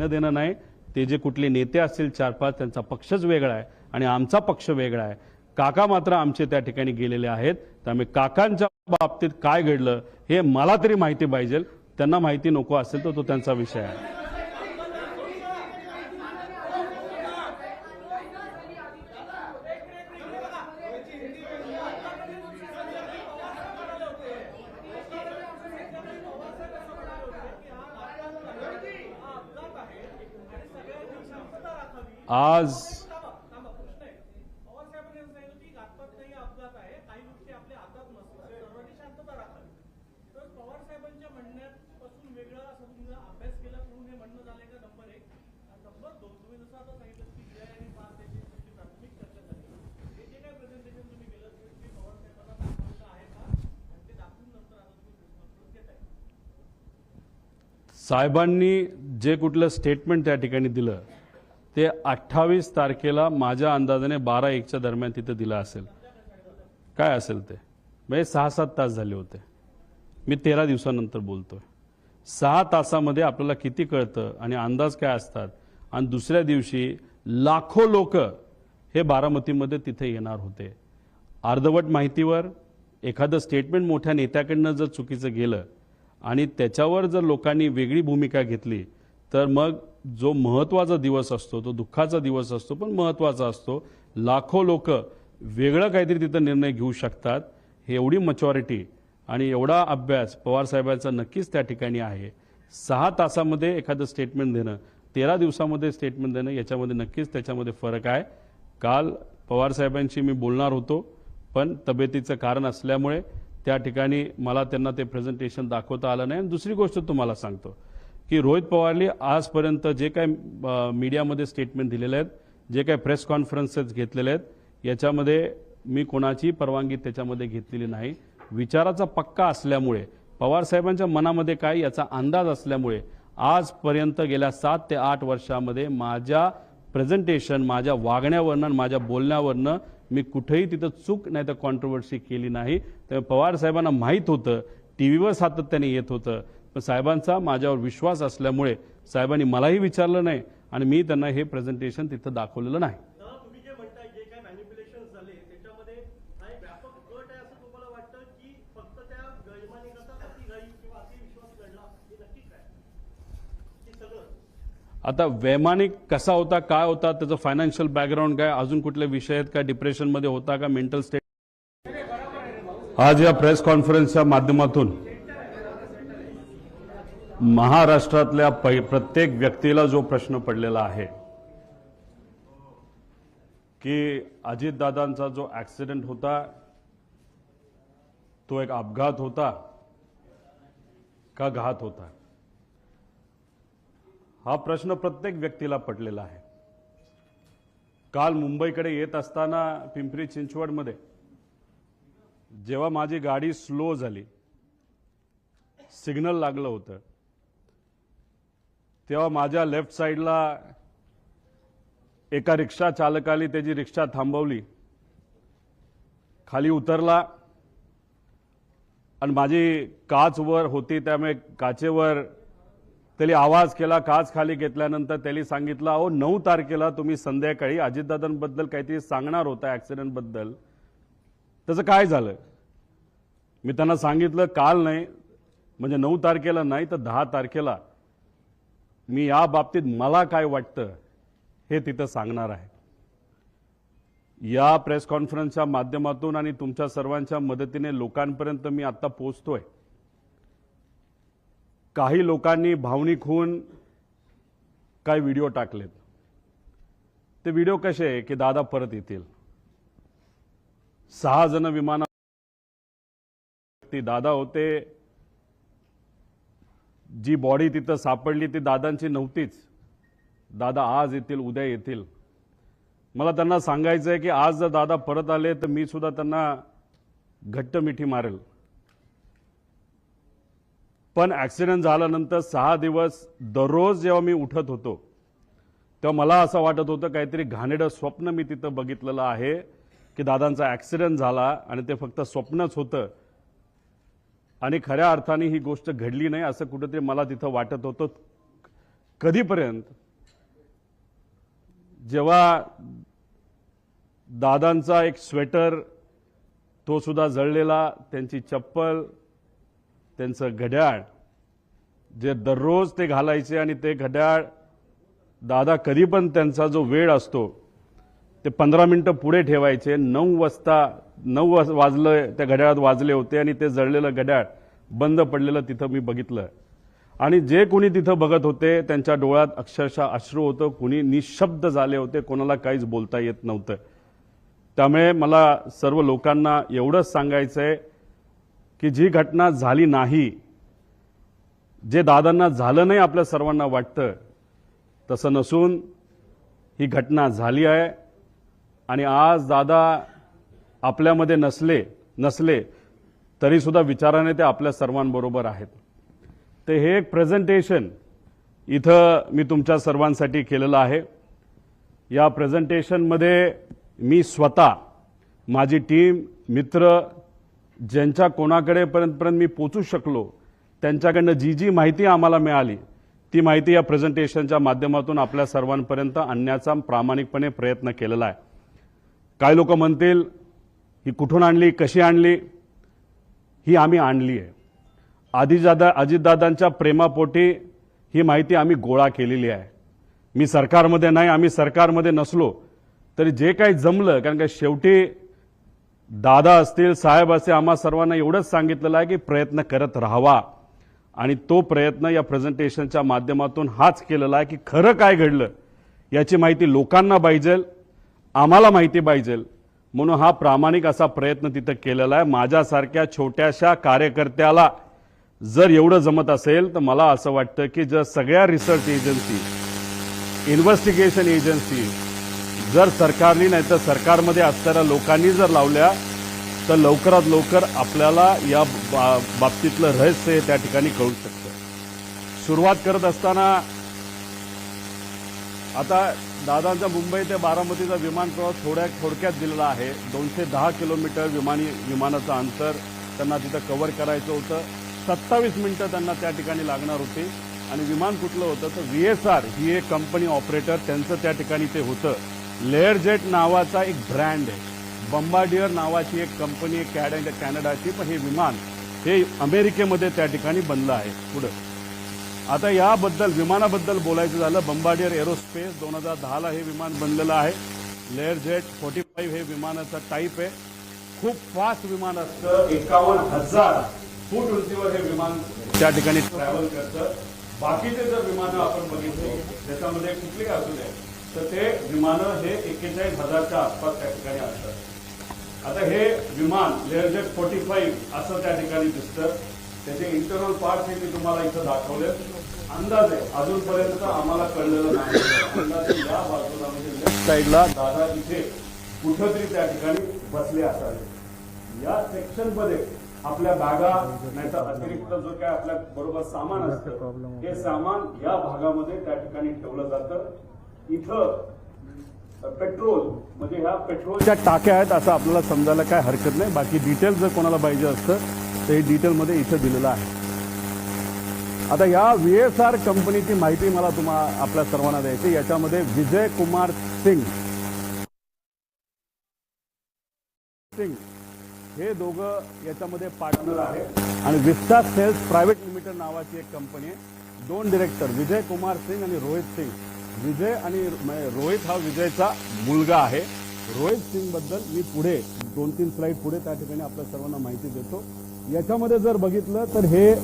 घेणं देणं नाही। ते जे कुठले नेते असतील 4-5 त्यांचा पक्षच वेगळा आहे आणि आमचा पक्ष वेगळा आहे। काका मात्र आमचे त्या ठिकाणी गेलेले आहेत। त्यामुळे काकांच्या बाबतीत काय घडलं हे मला तरी माहिती पाहिजे, त्यांना माहिती नको असेल तर तो त्यांचा विषय आहे। आज साहेबांनी जे कुठलं स्टेटमेंट त्या ठिकाणी दिलं ते 28 तारखेला माझ्या अंदाजाने 12-1च्या दरम्यान तिथे दिलं असेल। काय असेल ते म्हणजे 6-7 तास झाले होते। मी 13 दिवसानंतर बोलतोय। 6 तासामध्ये आपल्याला किती कळतं आणि अंदाज काय असतात। आणि दुसऱ्या दिवशी लाखो लोक हे बारामतीमध्ये तिथे येणार होते। अर्धवट माहितीवर एखादं स्टेटमेंट मोठ्या नेत्याकडनं जर चुकीचं गेलं आणि त्याच्यावर जर लोकांनी वेगळी भूमिका घेतली तर मग जो महत्त्वाचा दिवस असतो तो दुःखाचा दिवस असतो पण महत्त्वाचा असतो। लाखो लोक वेगळं काहीतरी तिथं निर्णय घेऊ शकतात। हे एवढी मॅच्युरिटी आणि एवढा अभ्यास पवार साहेबांचा नक्कीच त्या ठिकाणी आहे। 6 तासामध्ये एखादं स्टेटमेंट देणं 13 दिवसामध्ये स्टेटमेंट देणं याच्यामध्ये नक्कीच त्याच्यामध्ये फरक आहे। काल पवार साहेबांशी मी बोलणार होतो पण तब्येतीचं कारण असल्यामुळे त्या ठिकाणी मला त्यांना ते प्रेझेंटेशन दाखवता आलं नाही। आणि दुसरी गोष्ट तुम्हाला सांगतो की रोहित पवारनी आजपर्यंत जे काही मीडियामध्ये स्टेटमेंट दिलेले आहेत, जे काही प्रेस कॉन्फरन्सेस घेतलेले आहेत, याच्यामध्ये मी कोणाची परवानगी त्याच्यामध्ये घेतलेली नाही। विचाराचा पक्का असल्यामुळे पवार साहेबांच्या मनामध्ये काय याचा अंदाज असल्यामुळे आजपर्यंत गेल्या 7 ते 8 वर्षामध्ये माझ्या प्रेझेंटेशन माझ्या वागण्यावरनं माझ्या बोलण्यावरनं मी कुठेही तिथं चूक नाही तर कॉन्ट्रोवर्सी केली नाही। त्यामुळे पवार साहेबांना माहीत होतं, टीव्हीवर सातत्याने येत होतं, पण साहेबांचा माझ्यावर विश्वास असल्यामुळे साहेबांनी मलाही विचारलं नाही आणि मी त्यांना हे प्रेझेंटेशन तिथं दाखवलेलं नाही। तुम्ही जे म्हणताय जे काय मॅनिप्युलेशन्स झाले त्याच्यामध्ये हा एक व्यापक गट आहे असं तुम्हाला वाटतं की फक्त त्या वैमानिकाचा अतिघाई किंवा अतिविश्वास घडला हे नक्की काय की सगळं? आता वैमानिक कसा होता, काय होता, त्याचं फायनान्शियल बॅकग्राऊंड काय, अजून कुठले विषय आहेत का, डिप्रेशनमध्ये होता का, मेंटल स्टेट। आज या प्रेस कॉन्फरन्सच्या माध्यमातून महाराष्ट्रातल्या प्रत्येक व्यक्तीला जो प्रश्न पडलेला आहे की अजितदादांचा जो ॲक्सिडेंट होता तो एक अपघात होता का घात होता, हा प्रश्न प्रत्येक व्यक्तीला पडलेला आहे। काल मुंबईकडे येत असताना पिंपरी चिंचवडमध्ये जेव्हा माझी गाडी स्लो झाली, सिग्नल लागलं होतं, तेव्हा माझ्या लेफ्ट साईडला एका रिक्षा चालकाने त्याची रिक्षा थांबवली, खाली उतरला आणि माझी काच वर होती त्यामुळे काचेवर त्याने आवाज केला। काच खाली घेतल्यानंतर त्याने सांगितलं, अहो 9 तारखेला तुम्ही संध्याकाळी अजितदादांबद्दल काहीतरी सांगणार होता ॲक्सिडेंट बद्दल, त्याचं काय झालं? मी त्यांना सांगितलं काल नाही म्हणजे 9 तारखेला नाही तर 10 तारखेला मी या बाबतीत मला काय वाटतं हे तिथं सांगणार आहे। या प्रेस कॉन्फरन्सच्या माध्यमातून आणि तुमच्या सर्वांच्या मदतीने लोकांपर्यंत मी आता पोहोचतोय। काही लोकांनी भावनिक होऊन काही व्हिडिओ टाकलेत। ते व्हिडिओ कसे आहे की दादा परत येतील, 6 जण विमानात दादा होते, जी बॉडी तिथं सापडली ती दादांची नव्हतीच, दादा आज येतील उद्या येतील। मला त्यांना सांगायचं आहे की आज जर दादा परत आले तर मी सुद्धा त्यांना घट्ट मिठी मारेल। पण ॲक्सिडेंट झाल्यानंतर 6 दिवस दररोज जेव्हा मी उठत होतो तेव्हा मला असं वाटत होतं काहीतरी घाणेरडं स्वप्न मी तिथं बघितलेलं आहे की दादांचा ॲक्सिडेंट झाला आणि ते फक्त स्वप्नच होतं आणि खऱ्या अर्थाने ही गोष्ट घडली नाही असं कुठेतरी मला तिथं वाटत होतं। कधीपर्यंत? जेव्हा दादांचा एक स्वेटर तो सुद्धा जळलेला, त्यांची चप्पल, त्यांचं घड्याळ जे दररोज ते घालायचे आणि ते घड्याळ दादा कधी पण त्यांचा जो वेळ असतो ते 15 मिनिटं पुढे ठेवायचे. 9 वाजलं त्या घड्याळात वाजले होते आणि ते जळलेलं घड्याळ बंद पडलेलं तिथं मी बघितलं. आणि जे कोणी तिथं बघत होते त्यांच्या डोळ्यात अक्षरशः अश्रू होतं. कुणी निशब्द झाले होते, कोणाला काहीच बोलता येत नव्हतं. त्यामुळे मला सर्व लोकांना एवढंच सांगायचं आहे की जी घटना झाली नाही, जे दादांना झालं नाही आपल्या सर्वांना वाटतं, तसं नसून ही घटना झाली आहे. आणि आज दादा आपल्यामध्ये नसले तरी सुद्धा विचाराने ते आपल्या सर्वांबरोबर आहेत. ते हे एक प्रेझेंटेशन इथं मी तुमच्या सर्वांसाठी केलेलं आहे. या प्रेझेंटेशनमध्ये मी स्वतः, माझी टीम, मित्र, ज्यांच्या कोणाकडे पर्यंत मी पोचू शकलो त्यांच्याकडनं जी माहिती आम्हाला मिळाली ती माहिती या प्रेझेंटेशनच्या माध्यमातून आपल्या सर्वांपर्यंत आणण्याचा प्रामाणिकपणे प्रयत्न केलेला आहे. काही लोक म्हणतील ही कुठून आणली, कशी आणली? ही आम्ही आणली आहे. अजितदादांच्या प्रेमापोटी ही माहिती आम्ही गोळा केलेली आहे. मी सरकारमध्ये नाही, आम्ही सरकारमध्ये नसलो तरी जे काही जमलं, कारण का शेवटी दादा असतील, साहेब असतील, आम्हा सर्वांना एवढंच सांगितलेलं आहे की प्रयत्न करत राहावा. आणि तो प्रयत्न या प्रेझेंटेशनच्या माध्यमातून हाच केलेला आहे की खरं काय घडलं याची माहिती लोकांना पाहिजे, आम्हाला माहिती पाहिजे, म्हणून हा प्रामाणिक असा प्रयत्न तिथं केलेला आहे. माझ्यासारख्या छोट्याशा कार्यकर्त्याला जर एवढं जमत असेल तर मला असं वाटतं की जर सगळ्या रिसर्च एजन्सी, इन्व्हेस्टिगेशन एजन्सी जर सरकारने नाही तर सरकारमध्ये असणाऱ्या लोकांनी जर लावल्या तर लवकरात लवकर आपल्याला या बाबतीतलं रहस्य त्या ठिकाणी कळू शकतं. सुरुवात करत असताना आता दादांचा मुंबई ते बारामतीचा विमान प्रवास थोडक्यात दिलेला आहे. 210 किलोमीटर विमानाचं अंतर त्यांना तिथं कव्हर करायचं होतं. 27 मिनिटं त्यांना त्या ठिकाणी लागणार होती. आणि विमान कुठलं होतं तर VSR ही एक कंपनी ऑपरेटर, त्यांचं त्या ठिकाणी ते होतं. लेअर जेट नावाचा एक ब्रँड आहे, बंबार्डियर नावाची एक कंपनी आहे कॅनडाची, पण हे विमान हे अमेरिकेमध्ये त्या ठिकाणी बनलं आहे. पुढं आता याबद्दल विमानाबद्दल बोलायचं झालं, बंबार्डियर एरोस्पेस 2010ला हे विमान बनलेलं आहे. लेअर जेट 45 हे विमानाचा टाईप आहे. खूप फास्ट विमान असतं, 51,000 फूट उंचीवर हे विमान त्या ठिकाणी ट्रॅव्हल करतं. बाकीचे जर विमानं आपण बघितले त्याच्यामध्ये कुठली असू दे तर ते विमानं हे 41,000च्या आसपास त्या ठिकाणी असतात. आता हे विमान लेअर जेट 45 असं त्या ठिकाणी दिसतं. त्याचे इंटरनल पार्ट हे मी तुम्हाला इथं दाखवले. अंदाजे अजूनपर्यंत आम्हाला कळलेलं नाही. अंदाजे या बाजूला म्हणजे लेफ्ट साईडला दादा इथे कुठंतरी त्या ठिकाणी बसले असावे. या सेक्शनमध्ये आपल्या बॅगा नाहीतर अतिरिक्त जो काय आपल्या बरोबर सामान असतं हे सामान या भागामध्ये त्या ठिकाणी ठेवलं जातं. इथं पेट्रोल म्हणजे ह्या पेट्रोलच्या टाक्या आहेत असं आपल्याला समजायला काय हरकत नाही. बाकी डिटेल जर कोणाला पाहिजे असतं तर हे डिटेलमध्ये इथं दिलेलं आहे. आता या VSR कंपनीची माहिती मला आपल्या सर्वांना द्यायची. याच्यामध्ये विजय कुमार सिंग हे दोघं याच्यामध्ये पार्टनर आहेत. आणि विस्टा सेल्स प्रायव्हेट लिमिटेड नावाची एक कंपनी आहे. 2 डिरेक्टर विजय कुमार सिंग आणि रोहित सिंग. विजय आणि रोहित हा विजयचा मुलगा आहे. रोहित सिंग बद्दल मी पुढे 2-3 स्लाइड पुढे त्या ठिकाणी आपल्या सर्वांना माहिती देतो. याच्यामध्ये जर बघितलं तर हे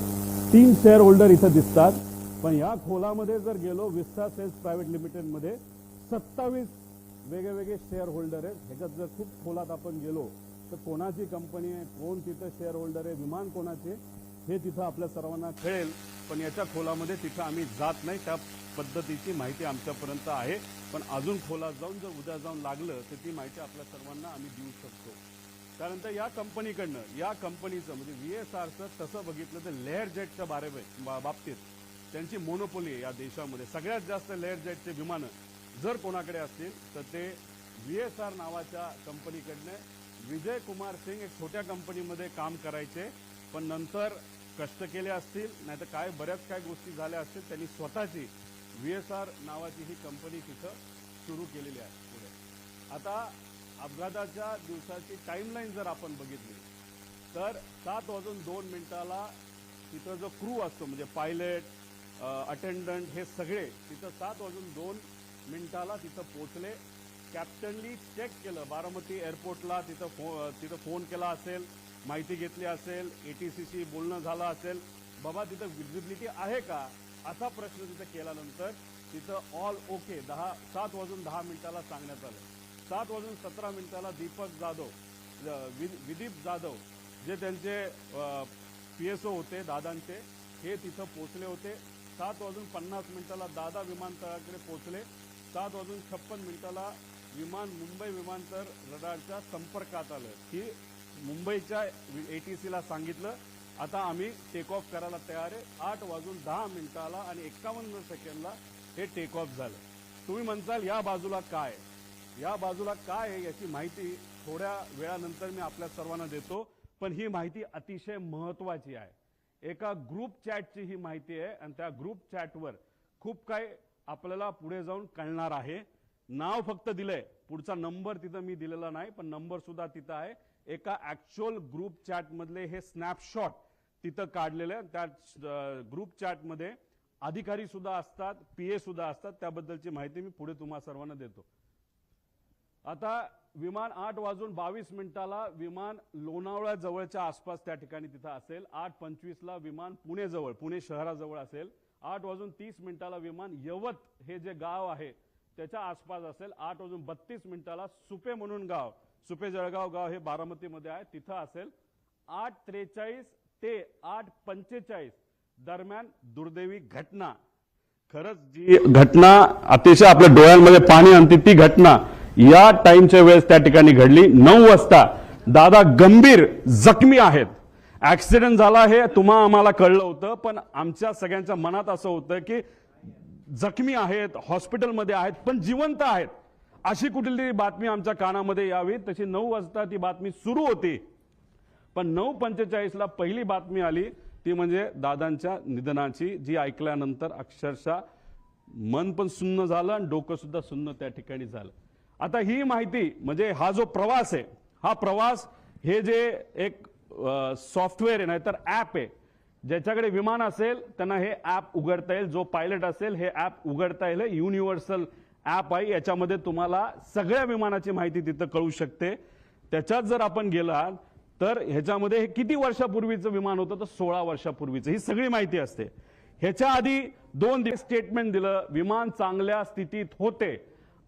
3 शेअर होल्डर इथं दिसतात. पण या खोलामध्ये जर गेलो विस्टा सेल्स प्रायव्हेट लिमिटेडमध्ये 27 वेगवेगळे शेअर होल्डर आहेत. ह्याच्यात जर खूप खोलात आपण गेलो तर कोणाची कंपनी आहे, कोण तिथं शेअर होल्डर आहे, विमान कोणाचे हे तिथं आपल्या सर्वांना कळेल. पण याच्या खोलामध्ये तिथं आम्ही जात नाही. त्या पद्धतीची माहिती आमच्यापर्यंत आहे. पण अजून खोलात जाऊन जर उद्या जाऊन लागलं तर ती माहिती आपल्या सर्वांना आम्ही देऊ शकतो. त्यानंतर या कंपनीकडनं या कंपनीचं म्हणजे VSRचं तसं बघितलं तर लेअर जेटच्या बाबतीत त्यांची मोनोपोली आहे या देशामध्ये. सगळ्यात जास्त लेअर जेटचे विमानं जर कोणाकडे असतील तर ते VSR नावाच्या कंपनीकडनं. विजय कुमार सिंग एक छोट्या कंपनीमध्ये काम करायचे, पण नंतर कष्ट केले असतील नाहीतर काय बऱ्याच काय गोष्टी झाल्या असतील. त्यांनी स्वतःची VSR नावाची ही कंपनी तिथं सुरू केलेली आहे. पुढे आता अपघाताच्या दिवसाची टाइमलाईन जर आपण बघितली तर 7:02 तिथं जो क्रू असतो म्हणजे पायलट अटेंडंट हे सगळे तिथं 7:02 तिथं पोहोचले. कॅप्टननी चेक केलं बारामती एअरपोर्टला, तिथं फोन केला असेल, माहिती घेतली असेल, ATCशी बोलणं झालं असेल, बाबा तिथं विजिबिलिटी आहे का असा प्रश्न तिथं केल्यानंतर तिथं ऑल ओके 7:10 सांगण्यात आलं. 7:17 दीपक जाधव विदीप जाधव जे त्यांचे PSO होते दादांचे हे तिथं पोहोचले होते. 7:50 दादा विमानतळाकडे पोहोचले. 7:56 विमान मुंबई विमानतळ रडारच्या संपर्कात आलं की मुंबईच्या ATCला सांगितलं आता आम्ही टेक ऑफ करायला तयार आहे. 8:10 आणि 51 हे टेक ऑफ झालं. तुम्ही म्हणताल या बाजूला काय, या बाजूला काय आहे याची माहिती थोड्या वेळानंतर मी आपल्या सर्वांना देतो, पण ही माहिती अतिशय महत्वाची आहे. एका ग्रुप चॅटची ही माहिती आहे आणि त्या ग्रुप चॅटवर खूप काही आपल्याला पुढे जाऊन कळणार आहे. नाव फक्त दिलंय, पुढचा नंबर तिथं मी दिलेला नाही, पण नंबर सुद्धा तिथं आहे. एका ऍक्च्युअल ग्रुप चॅट मधले हे स्नॅपशॉट तिथं काढलेले. त्या ग्रुप चॅट मध्ये अधिकारी सुद्धा असतात, PA सुद्धा असतात. त्याबद्दलची माहिती मी पुढे तुम्हा सर्वांना देतो. आता विमान 8:22 विमान लोणावळा जवळच्या आसपास त्या ठिकाणी तिथं असेल. 8:25 विमान पुणे जवळ, पुणे शहराजवळ असेल. 8:30 विमान यवत हे जे गाव आहे त्याच्या आसपास असेल. 8:32 सुपे म्हणून गाव, सुपे जळगाव गाव हे बारामतीमध्ये आहे, तिथं असेल. 8:43 ते 8:45 दरम्यान दुर्दैवी घटना, खरंच जी घटना अतिशय आपल्या डोळ्यांमध्ये पाणी आणते ती घटना या टाइमच्या वेळेस त्या ठिकाणी घडली. 9 वाजता दादा गंभीर जखमी आहेत. ऍक्सिडेंट झाला हे आम्हाला कळलं होतं, पण आमच्या सगळ्यांच्या मनात असं होतं की जखमी आहेत, हॉस्पिटलमध्ये आहेत, पण जिवंत आहेत अशी कुठली बातमी आमच्या कानामध्ये यावी. तशी 9 वाजता ती बातमी सुरू होती, पण 9:45 पहिली बातमी आली ती म्हणजे दादांच्या निधनाची, जी ऐकल्यानंतर अक्षरशः मन पण सुन्न झालं आणि डोकं सुद्धा सुन्न त्या ठिकाणी झालं. आता ही माहिती म्हणजे हा जो प्रवास आहे, हा प्रवास हे जे एक सॉफ्टवेअर आहे नाहीतर ऍप आहे, ज्याच्याकडे विमान असेल त्यांना हे ऍप उघडता येईल. जो पायलट असेल हे ऍप उघडता येईल. युनिव्हर्सल ऍप आहे, याच्यामध्ये तुम्हाला सगळ्या विमानाची माहिती तिथं कळू शकते. त्याच्यात जर आपण गेला तर ह्याच्यामध्ये हे किती वर्षापूर्वीचं विमान होतं तर 16 वर्षापूर्वीचं ही सगळी माहिती असते. ह्याच्या आधी 2 दिवस स्टेटमेंट दिलं, विमान चांगल्या स्थितीत होते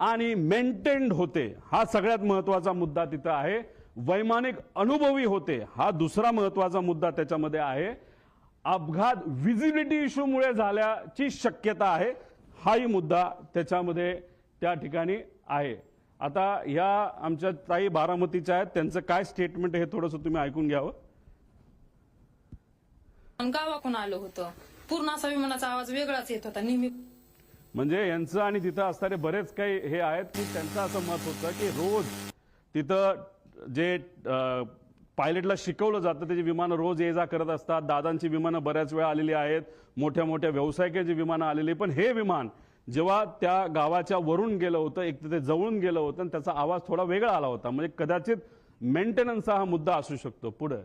आणि मेंटेन्ड होते, हा सगळ्यात महत्वाचा मुद्दा तिथं आहे. वैमानिक अनुभवी होते, हा दुसरा महत्वाचा मुद्दा त्याच्यामध्ये आहे. अपघात विजिबिलिटी इश्यूमुळे झाल्याची शक्यता आहे, हाही मुद्दा त्याच्यामध्ये त्या ठिकाणी आहे. आता या आमच्या ताई बारामतीच्या आहेत, त्यांचं काय स्टेटमेंट हे थोडंसं तुम्ही ऐकून घ्यावं. गावाकडून आलो होतं, पूर्ण असा विमानाचा आवाज वेगळाच येत होता नेहमी. म्हणजे यांचं आणि तिथं असणारे बरेच काही हे आहेत की त्यांचं असं मत होतं की रोज तिथं जे पायलटला शिकवलं जातं त्याची विमानं रोज ये जा करत असतात. दादांची विमानं बऱ्याच वेळा आलेली आहेत, मोठ्या मोठ्या व्यावसायिकांची विमानं आलेली, पण हे विमान जेव्हा त्या गावाच्या वरून गेलं होतं, एक तर ते जवळून गेलं होतं आणि त्याचा आवाज थोडा वेगळा आला होता. म्हणजे कदाचित मेंटेनन्सचा हा मुद्दा असू शकतो. पुढे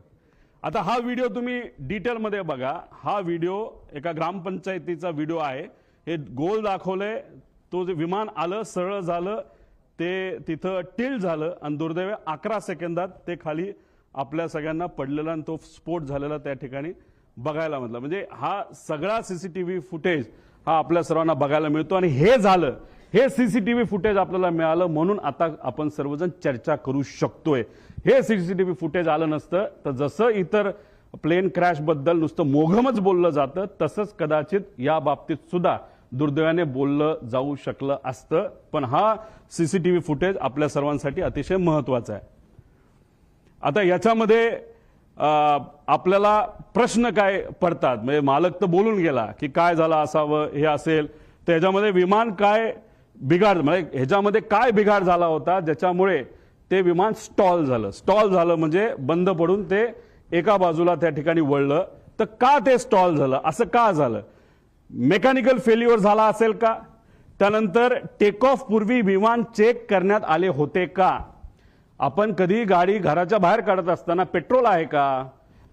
आता हा व्हिडिओ तुम्ही डिटेलमध्ये बघा. हा व्हिडिओ एका ग्रामपंचायतीचा व्हिडिओ आहे. हे गोल दाखवलंय, तो जे विमान आलं सरळ झालं, ते तिथं टिल झालं आणि दुर्दैवी 11 सेकंदात ते खाली आपल्या सगळ्यांना पडलेला आणि तो स्फोट झालेला त्या ठिकाणी बघायला मिळाला. म्हणजे हा सगळा CCTV फुटेज हा आपल्या सर्वांना बघायला मिळतो आणि हे झालं, हे CCTV फुटेज आपल्याला मिळालं म्हणून आता आपण सर्वजण चर्चा करू शकतोय. हे CCTV फुटेज आलं नसतं तर जसं इतर प्लेन क्रॅश बद्दल नुसतं मोघमच बोललं जातं, तसंच कदाचित या बाबतीत सुद्धा दुर्दैवाने बोललं जाऊ शकलं असतं. पण हा CCTV फुटेज आपल्या सर्वांसाठी अतिशय महत्वाचा आहे. आता याच्यामध्ये आपल्याला प्रश्न काय पडतात, म्हणजे मालक तर बोलून गेला की काय झालं असावं हे असेल, तर ह्याच्यामध्ये विमान काय बिघाड, म्हणजे ह्याच्यामध्ये काय बिघाड झाला होता ज्याच्यामुळे ते विमान स्टॉल झालं. स्टॉल झालं म्हणजे बंद पडून ते एका बाजूला त्या ठिकाणी वळलं. तर का ते स्टॉल झालं, असं का झालं, मेकॅनिकल फेल्युअर झाला असेल का? त्यानंतर टेक ऑफ पूर्वी विमान चेक करण्यात आले होते का? आपण कधी गाडी घराच्या बाहेर काढत असताना पेट्रोल आहे का,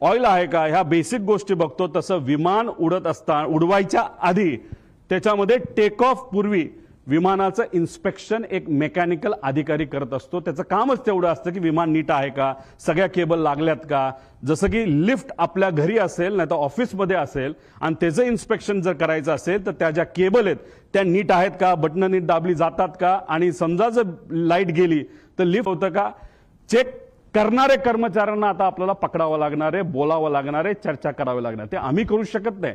ऑइल आहे का, ह्या बेसिक गोष्टी बघतो. तसं विमान उडवायच्या आधी त्याच्यामध्ये टेक ऑफ पूर्वी विमानाचं इन्स्पेक्शन एक मेकॅनिकल अधिकारी करत असतो. त्याचं कामच तेवढं असतं की विमान नीट आहे का, सगळ्या केबल लागल्यात का. जसं की लिफ्ट आपल्या घरी असेल नाही तर ऑफिसमध्ये असेल आणि त्याचं इन्स्पेक्शन जर करायचं असेल तर त्या ज्या केबल आहेत त्या नीट आहेत का, बटणं नीट दाबली जातात का, आणि समजा जर लाईट गेली तर लिफ्ट होतं का. चेक करणारे कर्मचाऱ्यांना आता आपल्याला पकडावं लागणार आहे, बोलावं लागणार आहे, चर्चा करावी लागणार. ते आम्ही करू शकत नाही,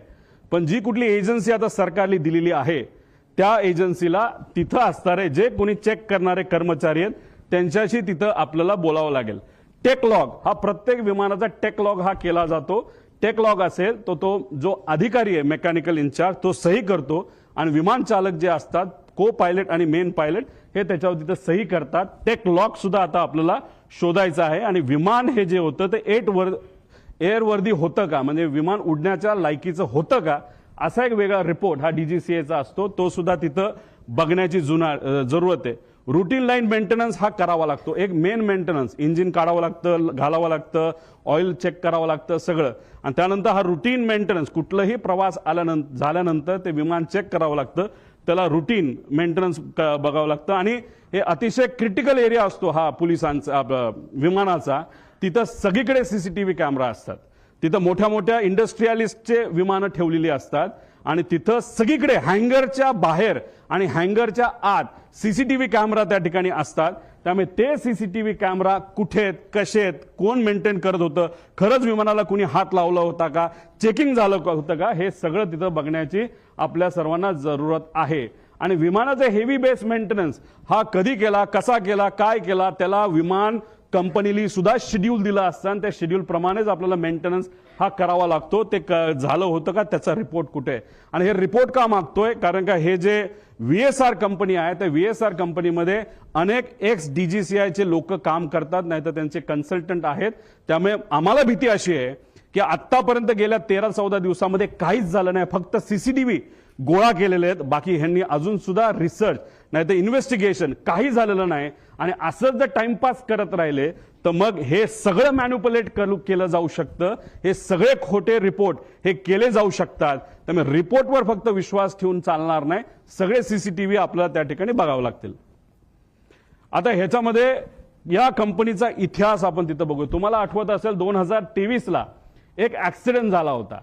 पण जी कुठली एजन्सी आता सरकारने दिलेली आहे त्या एजन्सीला तिथं असणारे जे कोणी चेक करणारे कर्मचारी आहेत त्यांच्याशी तिथं आपल्याला बोलावं लागेल. टेक लॉग हा प्रत्येक विमानाचा टेक लॉग हा केला जातो. टेक लॉग असेल तो जो अधिकारी आहे मेकॅनिकल इन्चार्ज तो सही करतो आणि विमान चालक जे असतात को पायलट आणि मेन पायलट हे त्याच्यावर तिथं सही करतात. टेक लॉग सुद्धा आता आपल्याला शोधायचं आहे. आणि विमान हे जे होतं ते एअरवर्दी होतं का, म्हणजे विमान उडण्याच्या लायकीचं होतं का, असा एक वेगळा रिपोर्ट हा डीजीसीएचा असतो. तो सुद्धा तिथं बघण्याची जरूरत आहे. रुटीन लाईन मेंटेनन्स हा करावा लागतो. एक मेन मेंटेनन्स, इंजिन काढावं लागतं, घालावं लागतं, ऑइल चेक करावं लागतं सगळं. आणि त्यानंतर हा रुटीन मेंटेनन्स, कुठलाही प्रवास झाल्यानंतर ते विमान चेक करावं लागतं, त्याला रुटीन मेंटेनन्स बघावं लागतं. आणि हे अतिशय क्रिटिकल एरिया असतो हा पोलिसांचा विमानाचा. तिथं सगळीकडे सीसीटीव्ही कॅमेरा असतात. तिथं मोठ्या मोठ्या इंडस्ट्रियलिस्टचे विमानं ठेवलेली असतात आणि तिथं सगळीकडे हँगरच्या बाहेर आणि हँगरच्या आत सीसीटीव्ही कॅमेरा त्या ठिकाणी असतात. त्यामुळे ते सीसीटीव्ही कॅमेरा कुठे आहेत, कसे आहेत, कोण मेंटेन करत होतं, खरंच विमानाला कुणी हात लावला होता का, चेकिंग झालं होतं का, हे सगळं तिथं बघण्याची आपल्या सर्वांना जरूरत आहे. आणि विमानाचा हेवी बेस मेंटेनन्स हा कधी केला, कसा केला, काय केला, त्याला विमान कंपनीली सुद्धा शेड्यूल दिला असतं आणि त्या शेड्यूल प्रमाणेच आपल्याला मेंटेनन्स हा करावा लागतो. ते झालं होतं का, त्याचा रिपोर्ट कुठे. आणि हे रिपोर्ट का मागतोय, कारण का हे जे VSR कंपनी आहे त्या VSR कंपनीमध्ये अनेक एक्स DGCIचे लोक काम करतात, नाही तर त्यांचे कन्सल्टंट आहेत. त्यामुळे आम्हाला भीती अशी आहे की आतापर्यंत गेल्या 13-14 दिवसामध्ये काहीच झालं नाही, फक्त सीसीटीव्ही गोळा केलेले आहेत. बाकी ह्यांनी अजून सुद्धा रिसर्च नाही तर इन्व्हेस्टिगेशन काही झालेलं नाही. आणि असंच जर टाइमपास करत राहिले तर मग हे सगळं मॅन्युप्युलेट केलं जाऊ शकतं. हे सगळे खोटे रिपोर्ट हे केले जाऊ शकतात. त्यामुळे रिपोर्टवर फक्त विश्वास ठेवून चालणार नाही, सगळे सीसीटीव्ही आपल्याला त्या ठिकाणी बघावं लागतील. आता ह्याच्यामध्ये या कंपनीचा इतिहास आपण तिथं बघू. तुम्हाला आठवत असेल 2023ला एक ऍक्सिडेंट झाला होता.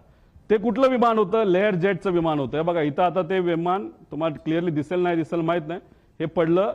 ते कुठलं विमान होतं, लेअर जेटचं विमान होतं. बघा इथं आता ते विमान तुम्हाला क्लिअरली दिसेल नाही दिसेल माहित नाही, हे पडलं,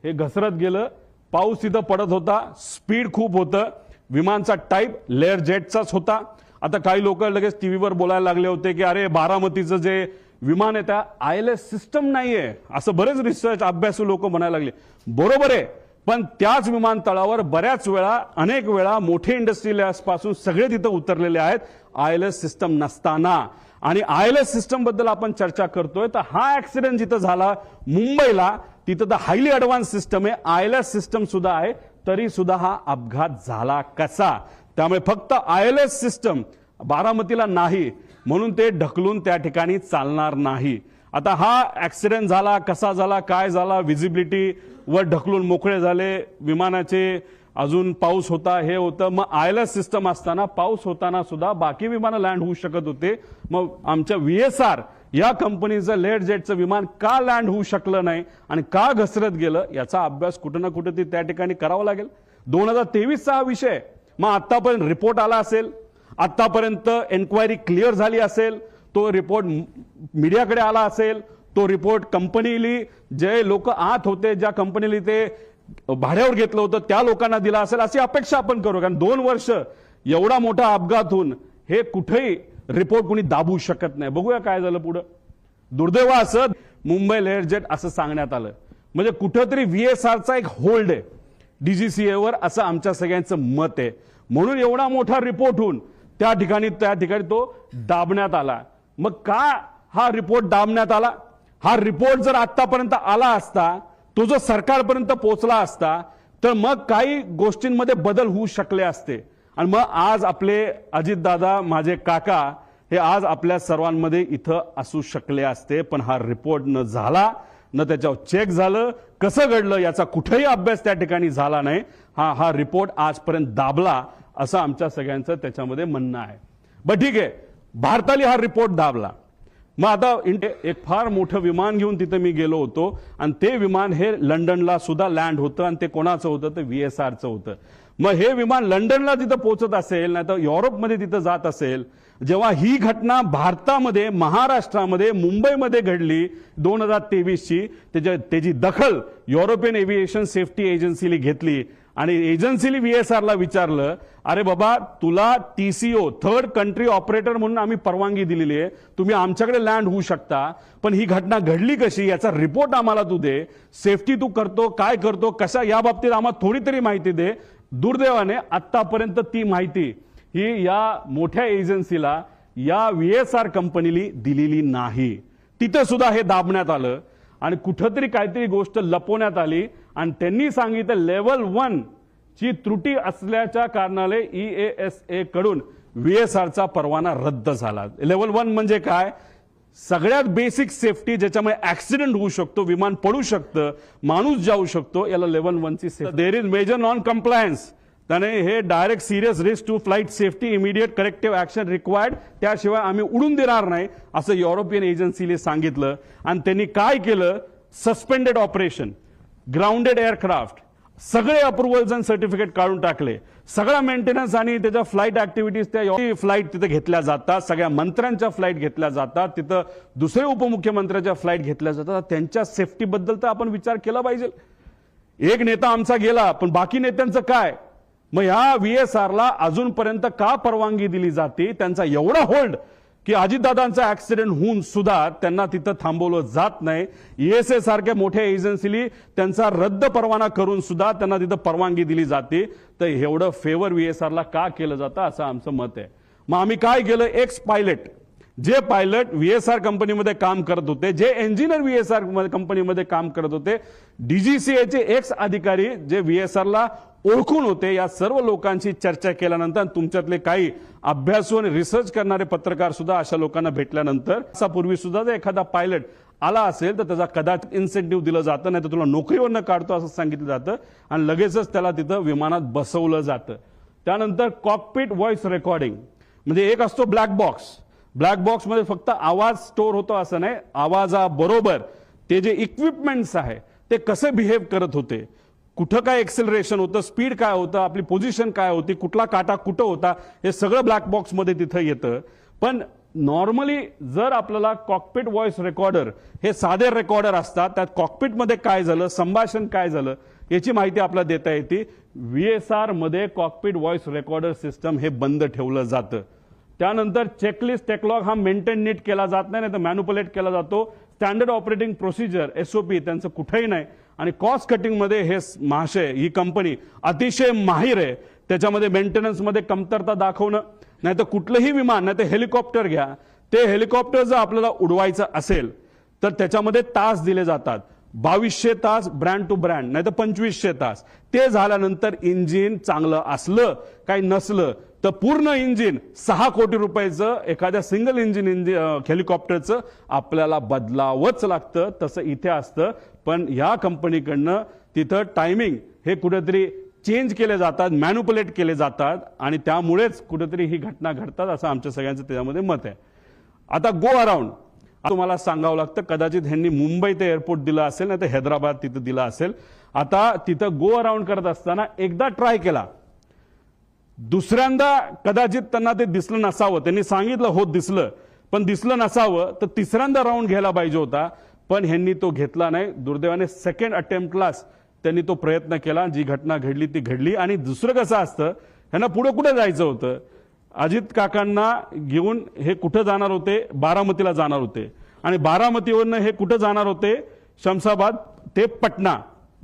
हे घसरत गेलं, पाऊस तिथं पडत होता, स्पीड खूप होतं, विमानचा टाईप लेअर जेटचाच होता. आता काही लोक लगेच टीव्हीवर बोलायला लागले होते की अरे बारामतीचं जे विमान आहे त्या ILS सिस्टम नाहीये, असं बरेच रिसर्च अभ्यासू लोक म्हणायला लागले. बरोबर आहे, पण त्याच विमानतळावर बऱ्याच वेळा अनेक वेळा मोठे इंडस्ट्रियलिस्ट पासून सगळे तिथं उतरलेले आहेत ILS सिस्टम नसताना. आणि ILS सिस्टम बद्दल आपण चर्चा करतोय तर हा ऍक्सिडेंट जिथं झाला मुंबईला, तिथं तर हायली ऍडव्हान्स सिस्टम आहे, ILS सिस्टम सुद्धा आहे, तरी सुद्धा हा अपघात झाला कसा. त्यामुळे फक्त ILS सिस्टम बारामतीला नाही म्हणून ते ढकलून त्या ठिकाणी चालणार नाही. आता हा ऍक्सिडेंट झाला, कसा झाला, काय झाला, व्हिजिबिलिटी वर ढकलून मोकळे झाले विमानाचे, अजून पाऊस होता, हे होतं. मग ILS सिस्टम असताना पाऊस होताना सुद्धा बाकी विमानं लँड होऊ शकत होते. मग आमच्या VSR या कंपनीचं लेअर जेटचं विमान का लँड होऊ शकलं नाही आणि का घसरत गेलं, याचा अभ्यास कुठं ना कुठं त्या ठिकाणी करावा लागेल. 2023चा हा विषय. मग आतापर्यंत रिपोर्ट आला असेल, आतापर्यंत एन्क्वायरी क्लिअर झाली असेल, तो रिपोर्ट मीडियाकडे आला असेल, तो रिपोर्ट कंपनीली जे लोक आत होते, ज्या कंपनीली ते भाड्यावर घेतलं होतं त्या लोकांना दिला असेल, अशी अपेक्षा आपण करू. कारण 2 वर्ष एवढा मोठा अपघात होऊन हे कुठेही रिपोर्ट कोणी दाबू शकत नाही. बघूया काय झालं पुढं. दुर्दैव असं मुंबई लेअर जेट असं सांगण्यात आलं, म्हणजे कुठंतरी VSRचा एक होल्ड आहे DGCAवर, असं आमच्या सगळ्यांचं मत आहे. म्हणून एवढा मोठा रिपोर्ट होऊन त्या ठिकाणी तो दाबण्यात आला. मग का हा रिपोर्ट दाबण्यात आला? हा रिपोर्ट जर आतापर्यंत आला असता, तो जो सरकारपर्यंत पोहोचला असता, तर मग काही गोष्टींमध्ये बदल होऊ शकले असते. आणि मग आज आपले अजितदादा माझे काका हे आज आपल्या सर्वांमध्ये इथं असू शकले असते, पण हा रिपोर्ट न झाला, न त्याच्यावर चेक झालं, कसं घडलं याचा कुठेही अभ्यास त्या ठिकाणी झाला नाही. हा रिपोर्ट आजपर्यंत दाबला असं आमच्या सगळ्यांचं त्याच्यामध्ये म्हणणं आहे. बरं ठीक आहे, भारताने हा रिपोर्ट दाबला. मग आता एक फार मोठं विमान घेऊन तिथं मी गेलो होतो आणि ते विमान हे लंडनला सुद्धा लँड होतं आणि ते कोणाचं होतं, तर VSRचं होतं. मग हे विमान लंडनला तिथं पोहोचत असेल, नाही तर युरोपमध्ये तिथं जात असेल, जेव्हा ही घटना भारतामध्ये, महाराष्ट्रामध्ये, मुंबईमध्ये घडली 2023ची, त्याची दखल युरोपियन एव्हिएशन सेफ्टी एजन्सीने घेतली आणि एजन्सीने VSRला विचारलं, अरे बाबा तुला TCO थर्ड कंट्री ऑपरेटर म्हणून आम्ही परवानगी दिलेली आहे, तुम्ही आमच्याकडे लँड होऊ शकता, पण ही घटना घडली कशी याचा रिपोर्ट आम्हाला तू दे, सेफ्टी तू करतो काय करतो कशा, या बाबतीत आम्हाला थोडी तरी माहिती दे. दुर्दैवाने आतापर्यंत ती माहिती ही या मोठ्या एजन्सीला, या VSR कंपनीला दिलेली नाही. तिथं सुद्धा हे दाबण्यात आलं आणि कुठंतरी काहीतरी गोष्ट लपवण्यात आली आणि त्यांनी सांगितलं लेवल 1 ची त्रुटी असल्याच्या कारणाने EASA कडून VSRचा परवाना रद्द झाला. लेवल 1 म्हणजे काय, सगळ्यात बेसिक सेफ्टी ज्याच्यामुळे ऍक्सिडेंट होऊ शकतो, विमान पडू शकतं, माणूस जाऊ शकतो, याला लेवल 1 ची safety. There is major non compliance, त्याने हे direct serious risk to flight safety, immediate corrective action required, त्याशिवाय आम्ही उडून देणार नाही असं युरोपियन एजन्सीने सांगितलं. आणि त्यांनी काय केलं, सस्पेंडेड ऑपरेशन, ग्राउंडेड एअरक्राफ्ट, सगळे अप्रुव्हल्स आणि सर्टिफिकेट काढून टाकले, सगळा मेंटेनन्स आणि त्याच्या फ्लाईट ऍक्टिव्हिटीज, त्या फ्लाईट तिथे घेतल्या जातात, सगळ्या मंत्र्यांच्या फ्लाईट घेतल्या जातात, तिथं दुसरे उपमुख्यमंत्र्यांच्या फ्लाईट घेतल्या जातात. त्यांच्या सेफ्टीबद्दल तर आपण विचार केला पाहिजे. एक नेता आमचा गेला, पण बाकी नेत्यांचं काय? मग ह्या VSRला अजूनपर्यंत का परवानगी दिली जाते? त्यांचा एवढा होल्ड की अजितदादांचा ऍक्सिडेंट होऊन सुद्धा त्यांना तिथं थांबवलं जात नाही. ESA सारख्या मोठ्या एजन्सीली त्यांचा रद्द परवाना करून सुद्धा त्यांना तिथं परवानगी दिली जाते. तर एवढं फेवर VSRला का केलं जातं असं आमचं मत आहे. मग आम्ही काय केलं, एक्स पायलट, जे पायलट VSR कंपनीमध्ये काम करत होते, जे इंजिनियर VSR कंपनीमध्ये काम करत होते, DGCAचे एक्स अधिकारी जे VSRला ओळखून होते, या सर्व लोकांची चर्चा केल्यानंतर, तुमच्यातले काही अभ्यासू आणि रिसर्च करणारे पत्रकार सुद्धा अशा लोकांना भेटल्यानंतर, पूर्वी सुद्धा जर एखादा पायलट आला असेल तर त्याचा कदाचित इन्सेंटिव्ह दिलं जातं, नाही तर तुला नोकरीवरनं काढतो असं सांगितलं जातं आणि लगेचच त्याला तिथं विमानात बसवलं जातं. त्यानंतर कॉकपिट व्हॉइस रेकॉर्डिंग, म्हणजे एक असतो ब्लॅक बॉक्स. ब्लॅक बॉक्समध्ये फक्त आवाज स्टोअर होतो असं नाही, आवाजाबरोबर ते जे इक्विपमेंट्स आहे ते कसे बिहेव करत होते, कुठं काय एक्सेलरेशन होतं, स्पीड काय होतं, आपली पोझिशन काय होती, कुठला काटा कुठं होता, हे सगळं ब्लॅक बॉक्समध्ये तिथं येतं. पण नॉर्मली जर आपल्याला कॉकपिट व्हॉइस रेकॉर्डर, हे साधे रेकॉर्डर असतात, त्यात कॉकपिटमध्ये काय झालं, संभाषण काय झालं याची माहिती आपल्याला देता येते. VSR मध्ये कॉकपिट व्हॉइस रेकॉर्डर सिस्टम हे बंद ठेवलं जातं. त्यानंतर चेकलिस्ट टेकलॉग हा मेंटेन नीट केला जात नाही, तर मॅन्युपुलेट केला जातो. स्टँडर्ड ऑपरेटिंग प्रोसिजर SOP त्यांचं कुठेही नाही. आणि कॉस्ट कटिंगमध्ये हे महाशय, ही कंपनी अतिशय माहीर आहे. त्याच्यामध्ये मेंटेनन्समध्ये कमतरता दाखवणं, नाही तर कुठलंही विमान, नाही तर हेलिकॉप्टर घ्या, ते हेलिकॉप्टर जर आपल्याला उडवायचं असेल तर त्याच्यामध्ये तास दिले जातात, 2200 तास ब्रँड टू ब्रँड, नाही तर 2500 तास. ते झाल्यानंतर इंजिन चांगलं असलं काही नसलं तर पूर्ण इंजिन 6 कोटी रुपयाचं एखाद्या सिंगल इंजिन हेलिकॉप्टरचं आपल्याला बदलावंच लागतं. तसं इथे असतं, पण या कंपनीकडनं तिथं टायमिंग हे कुठेतरी चेंज केले जातात, मॅन्युपुलेट केले जातात आणि त्यामुळेच कुठेतरी ही घटना घडतात असं आमच्या सगळ्यांचं त्याच्यामध्ये मत आहे. आता गो अराउंड तुम्हाला सांगावं लागतं, कदाचित ह्यांनी मुंबई ते एअरपोर्ट दिलं असेल, नाही तर हैदराबाद तिथं दिलं असेल. आता तिथं गो अराउंड करत असताना एकदा ट्राय केला, दुसऱ्यांदा कदाचित त्यांना ते दिसलं नसावं, त्यांनी सांगितलं हो दिसलं, पण दिसलं नसावं, तर तिसऱ्यांदा राऊंड घ्यायला पाहिजे होता, पण ह्यांनी तो घेतला नाही. दुर्दैवाने सेकंड अटेम्प्टलाच त्यांनी तो प्रयत्न केला. जी घटना घडली ती घडली. आणि दुसरं कसं असतं, ह्यांना पुढे कुठे जायचं होतं, अजित काकांना घेऊन हे कुठं जाणार होते, बारामतीला जाणार होते, आणि बारामतीवरनं हे कुठं जाणार होते, शमशाबाद ते पटना,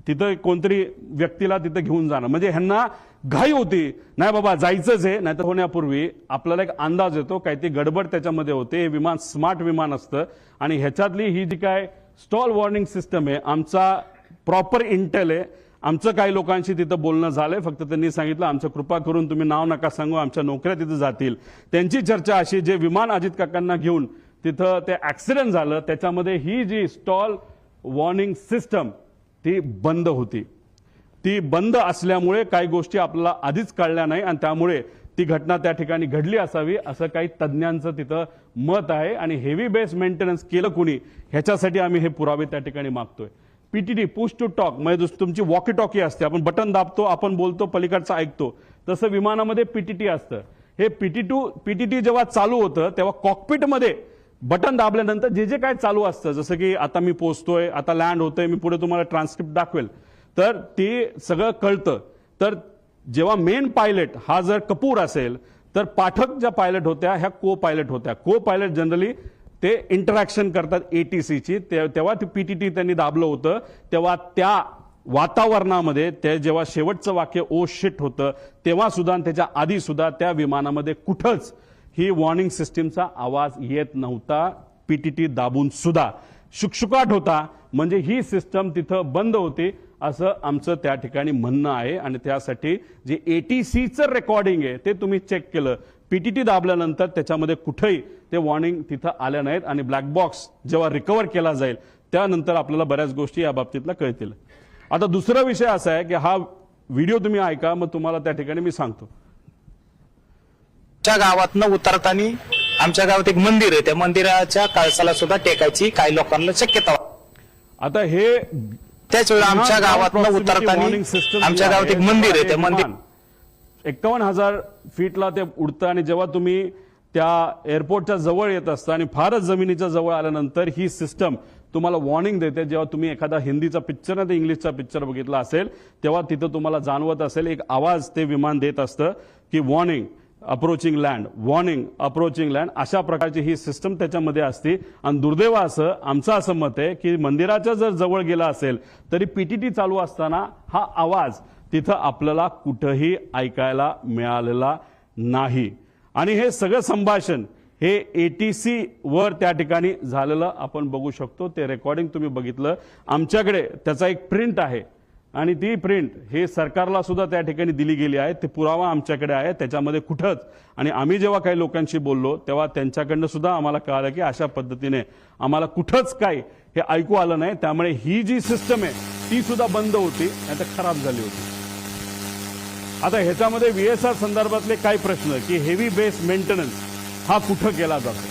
तिथं कोणतरी व्यक्तीला तिथं घेऊन जाणं. म्हणजे ह्यांना घाई होती, नाही बाबा जायचंच आहे. नाही तर होण्यापूर्वी आपल्याला एक अंदाज येतो काहीतरी गडबड त्याच्यामध्ये होते. हे विमान स्मार्ट विमान असतं आणि ह्याच्यातली ही जी काय स्टॉल वॉर्निंग सिस्टम आहे, आमचा प्रॉपर इंटेल आहे आमचं काही लोकांशी तिथं बोलणं झालंय, फक्त त्यांनी सांगितलं आमचं कृपा करून तुम्ही नाव नका सांगू, आमच्या नोकऱ्या तिथं जातील. त्यांची चर्चा अशी, जे विमान अजित काकांना घेऊन तिथं ते ऍक्सिडेंट झालं त्याच्यामध्ये ही जी स्टॉल वॉर्निंग सिस्टम ती बंद होती. ती बंद असल्यामुळे काही गोष्टी आपल्याला आधीच कळल्या नाही आणि त्यामुळे ती घटना त्या ठिकाणी घडली असावी असं काही तज्ज्ञांचं तिथं मत आहे. आणि हेवी बेस मेंटेनन्स केलं कुणी ह्याच्यासाठी आम्ही हे पुरावे त्या ठिकाणी मागतोय. पीटीटी पुश टू टॉक म्हणजे तुमची वॉकी टॉकी असते, आपण बटन दाबतो, आपण बोलतो, पलीकडचं ऐकतो, तसं विमानामध्ये पीटीटी असतं. हे पीटीटी जेव्हा चालू होतं तेव्हा कॉकपिटमध्ये बटन दाबल्यानंतर जे जे काय चालू असतं, जसं की आता मी पोहोचतोय, आता लँड होतोय, मी पुढे तुम्हाला ट्रान्सक्रिप्ट दाखवेल, तर ते सगळं कळतं. तर जेव्हा मेन पायलट हा जर कपूर असेल तर पाठक ज्या पायलट होत्या ह्या को पायलट होत्या. को पायलट जनरली ते इंटरॅक्शन करतात एटीसीची. तेव्हा ती पीटीटी त्यांनी दाबलं होतं, तेव्हा त्या वातावरणामध्ये ते जेव्हा शेवटचं वाक्य ओ शिट होतं तेव्हा सुद्धा आणि त्याच्या आधी सुद्धा त्या विमानामध्ये कुठंच ही वॉर्निंग सिस्टीमचा आवाज येत नव्हता. पीटीटी दाबून सुद्धा शुकशुकाट होता, म्हणजे ही सिस्टम तिथं बंद होती असं आमचं त्या ठिकाणी म्हणणं आहे. आणि त्यासाठी जे एटीसीचं रेकॉर्डिंग आहे ते तुम्ही चेक केलं, पीटीटी दाबल्यानंतर त्याच्यामध्ये कुठेही ते वॉर्निंग तिथं आल्या नाहीत. आणि ब्लॅक बॉक्स जेव्हा रिकव्हर केला जाईल त्यानंतर आपल्याला बऱ्याच गोष्टी या बाबतीतल्या कळतील. आता दुसरा विषय असा आहे की हा व्हिडिओ तुम्ही ऐका, मग तुम्हाला त्या ठिकाणी मी सांगतो. आमच्या गावातनं उतरताना आमच्या गावात एक मंदिर आहे, त्या मंदिराच्या कळसाला सुद्धा टेकायची काही लोकांना शक्यता. आता हे त्याच वेळी आमच्या गावातनं उतरताना आमच्या गावात एक मंदिर आहे, त्या मंदिर 51,000 फीटला ते उडतं आणि जेव्हा तुम्ही त्या एअरपोर्टच्या जवळ येत असता आणि फारच जमिनीच्या जवळ आल्यानंतर ही सिस्टम तुम्हाला वॉर्निंग देते. जेव्हा तुम्ही एखादा हिंदीचा पिक्चर नाही तर इंग्लिशचा पिक्चर बघितला असेल तेव्हा तिथं तुम्हाला जाणवत असेल एक आवाज ते विमान देत असतं की warning approaching land, warning approaching land, अशा प्रकारची ही सिस्टम त्याच्यामध्ये असते. आणि दुर्दैव असं आमचं असं मत आहे की मंदिराच्या जर जवळ गेला असेल तरी पीटीटी चालू असताना हा आवाज तिथं आपल्याला कुठंही ऐकायला मिळालेला नाही. आणि हे सगळं संभाषण हे एटीसी वर त्या ठिकाणी झालेलं आपण बघू शकतो. ते रेकॉर्डिंग तुम्ही बघितलं, आमच्याकडे त्याचा एक प्रिंट आहे आणि ती प्रिंट हे सरकारला सुद्धा त्या ठिकाणी दिली गेली आहे. ते पुरावा आमच्याकडे आहे, त्याच्यामध्ये कुठंच. आणि आम्ही जेव्हा काही लोकांशी बोललो तेव्हा त्यांच्याकडनं सुद्धा आम्हाला कळालं की अशा पद्धतीने आम्हाला कुठंच काही हे ऐकू आलं नाही. त्यामुळे ही जी सिस्टम आहे ती सुद्धा बंद होती, नाहीतर खराब झाली होती. आता ह्याच्यामध्ये VSR संदर्भातले काय प्रश्न की हेवी बेस मेंटेनन्स हा कुठं केला जातो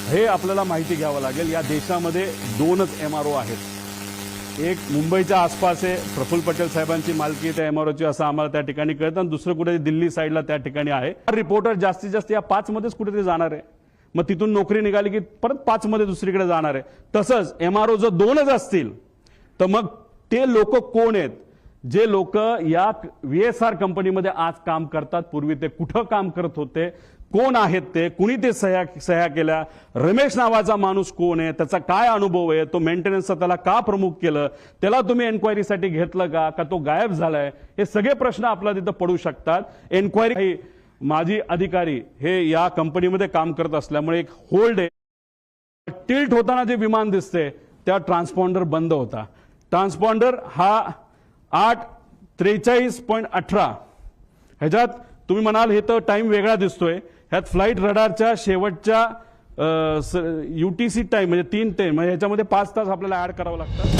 हे आपल्याला माहिती घ्यावं लागेल. या देशामध्ये 2च MRO आहेत. एक मुंबईच्या आसपास आहे, प्रफुल्ल पटेल साहेबांची मालकी त्या MROची असं आम्हाला त्या ठिकाणी कळतं, आणि दुसरं कुठे दिल्ली साईडला त्या ठिकाणी आहे. रिपोर्टर जास्तीत जास्त या 5 मध्येच कुठेतरी जाणार आहे, मग तिथून नोकरी निघाली की परत 5 मध्ये दुसरीकडे जाणार आहे. तसंच MRO जर 2च असतील तर मग ते लोक कोण आहेत जे लोक या VSR कंपनीमध्ये आज काम करतात, पूर्वी ते कुठं काम करत होते, कोण आहेत ते, कुणी ते सह्या केल्या, रमेश नावाचा माणूस कोण आहे, त्याचा काय अनुभव आहे, तो मेंटेनन्सचा त्याला का प्रमुख केलं, त्याला तुम्ही एन्क्वायरीसाठी घेतलं का तो गायब झालाय, हे सगळे प्रश्न आपल्याला तिथं पडू शकतात. एन्क्वायरी माजी अधिकारी हे या कंपनीमध्ये काम करत असल्यामुळे एक होल्ड आहे. टिल्ट होताना जे विमान दिसते त्या ट्रान्सपॉन्डर बंद होता. ट्रान्सपॉन्डर हा 8:43.18 ह्याच्यात तुम्ही म्हणाल हे तर टाइम वेगळा दिसतोय, ह्यात फ्लाईट रडारच्या शेवटच्या UTC टाइम म्हणजे 3 ते म्हणजे ह्याच्यामध्ये 5 तास आपल्याला ऍड करावं लागतं.